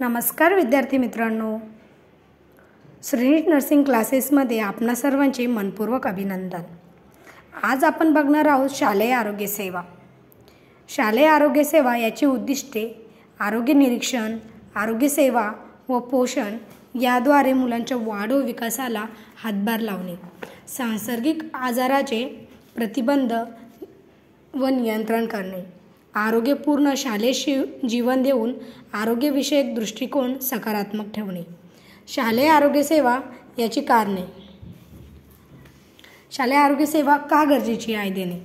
नमस्कार विद्यार्थी मित्रांनो, श्रीनीट नर्सिंग क्लासेसमध्ये आपणा सर्वांचे मनपूर्वक अभिनंदन। आज आपण बघणार आहोत शालेय आरोग्य सेवा। शालेय आरोग्य सेवा याची उद्दिष्टे आरोग्य निरीक्षण, आरोग्य सेवा व पोषण याद्वारे मुलांच्या वाढ व विकासाला हातभार लावणे, सांसर्गिक आजाराचे प्रतिबंध व नियंत्रण करणे, आरोग्यपूर्ण शालेय जीवन देऊन आरोग्यविषयक दृष्टिकोन सकारात्मक ठेवणे। शालेय आरोग्य सेवा याची कारणे। शालेय आरोग्य सेवा का गरजेची आहे देणे?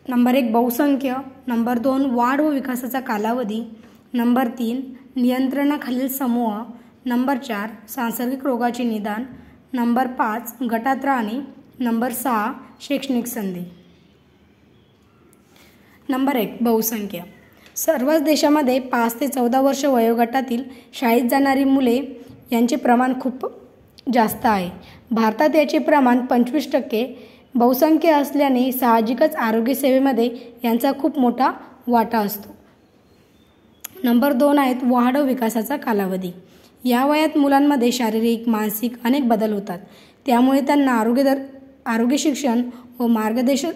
नंबर 1 बहुसंख्य, नंबर 2 वाढ व विकासाचा कालावधी, नंबर 3 नियंत्रणाखालील समूह, नंबर 4 सांसर्गिक रोगाचे निदान, नंबर 5 गटात राहणे, नंबर 6 शैक्षणिक संधी। नंबर 1 बहुसंख्य। सर्वच देशामध्ये 5 ते 14 वर्ष वयोगटातील शाळेत जाणारी मुले यांचे प्रमाण खूप जास्त आहे। भारतात याचे प्रमाण 25% बहुसंख्य असल्याने साहजिकच आरोग्य सेवेमध्ये यांचा खूप मोठा वाटा असतो। नंबर 2 आहेत वाढ व विकासाचा कालावधी। या वयात मुलांमध्ये शारीरिक, मानसिक अनेक बदल होतात, त्यामुळे त्यांना आरोग्य शिक्षण व मार्गदर्शन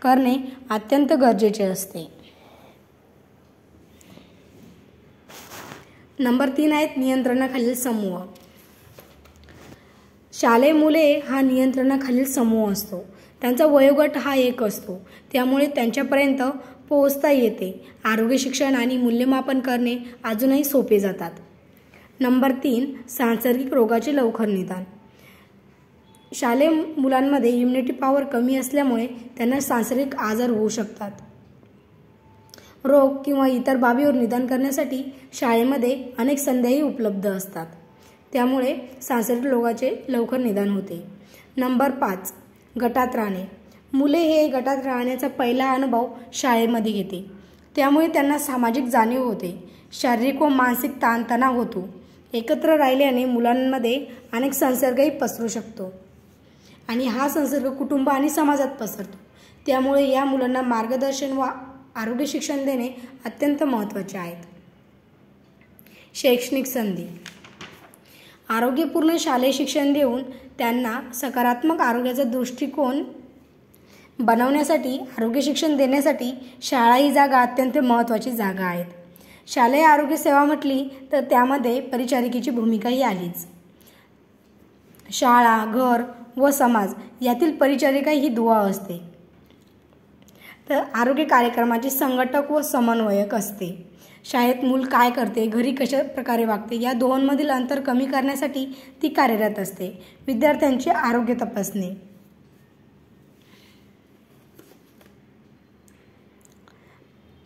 करणे अत्यंत गरजेचे असते। नंबर 3 आहेत नियंत्रणाखालील समूह। शालेय मुले हा नियंत्रणाखालील समूह असतो। त्यांचा वयोगट हा 1 असतो, त्यामुळे त्यांच्यापर्यंत पोहोचता येते। आरोग्य शिक्षण आणि मूल्यमापन करणे अजूनही सोपे जातात। नंबर 3 सांसर्गिक रोगाचे लवकर निदान। शालेय मुलांमध्ये इम्युनिटी पॉवर कमी असल्यामुळे त्यांना सांसर्गिक आजार होऊ शकतात। रोग किंवा इतर बाबीवर निदान करण्यासाठी शाळेमध्ये अनेक संध्याही उपलब्ध असतात, त्यामुळे सांसर्गिक रोगाचे लवकर निदान होते। नंबर 5 गटात राहणे। मुले हे गटात राहण्याचा पहिला अनुभव शाळेमध्ये घेते, त्यामुळे त्यांना सामाजिक जाणीव होते, शारीरिक व मानसिक ताणतणाव होतो। एकत्र राहिल्याने मुलांमध्ये अनेक संसर्गही पसरू शकतो आणि हा संसर्ग कुटुंब आणि समाजात पसरतो, त्यामुळे या मुलांना मार्गदर्शन व आरोग्य शिक्षण देणे अत्यंत महत्त्वाचे आहे। शैक्षणिक संधी। आरोग्यपूर्ण शालेय शिक्षण देऊन त्यांना सकारात्मक आरोग्याचा दृष्टिकोन बनवण्यासाठी आरोग्य शिक्षण देण्यासाठी शाळा ही जागा अत्यंत महत्त्वाची जागा आहे। शालेय आरोग्य सेवा म्हटली तर त्यामध्ये परिचारिकेची भूमिकाही आलीच। शाळा, घर व समाज यातील परिचारिका ही दुवा असते, तर आरोग्य कार्यक्रमाचे संघटक व समन्वयक असते। शाळेत मूल काय करते, घरी कशा प्रकारे वागते या दोहोंमधील अंतर कमी करण्यासाठी ती कार्यरत असते। विद्यार्थ्यांचे आरोग्य तपासणे।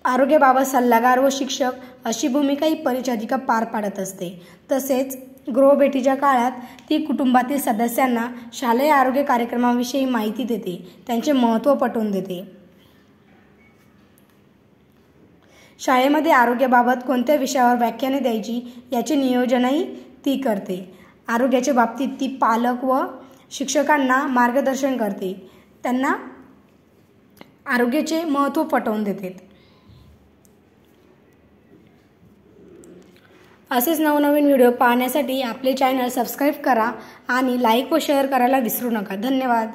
आरोग्याबाबत सल्लागार व शिक्षक अशी भूमिका ही परिचारिका पार पाडत असते। तसेच गृहभेटीच्या काळात ती कुटुंबातील सदस्यांना शालेय आरोग्य कार्यक्रमाविषयी माहिती देते, त्यांचे महत्त्व पटवून देते। शाळेमध्ये आरोग्याबाबत कोणत्या विषयावर व्याख्याने द्यायची याचे नियोजनही ती करते। आरोग्याच्या बाबतीत ती पालक व शिक्षकांना मार्गदर्शन करते, त्यांना आरोग्याचे महत्त्व पटवून देते। असेच नवनवीन व्हिडिओ पाहण्यासाठी आपले चॅनल सबस्क्राईब करा आणि लाईक व शेअर करायला विसरू नका। धन्यवाद।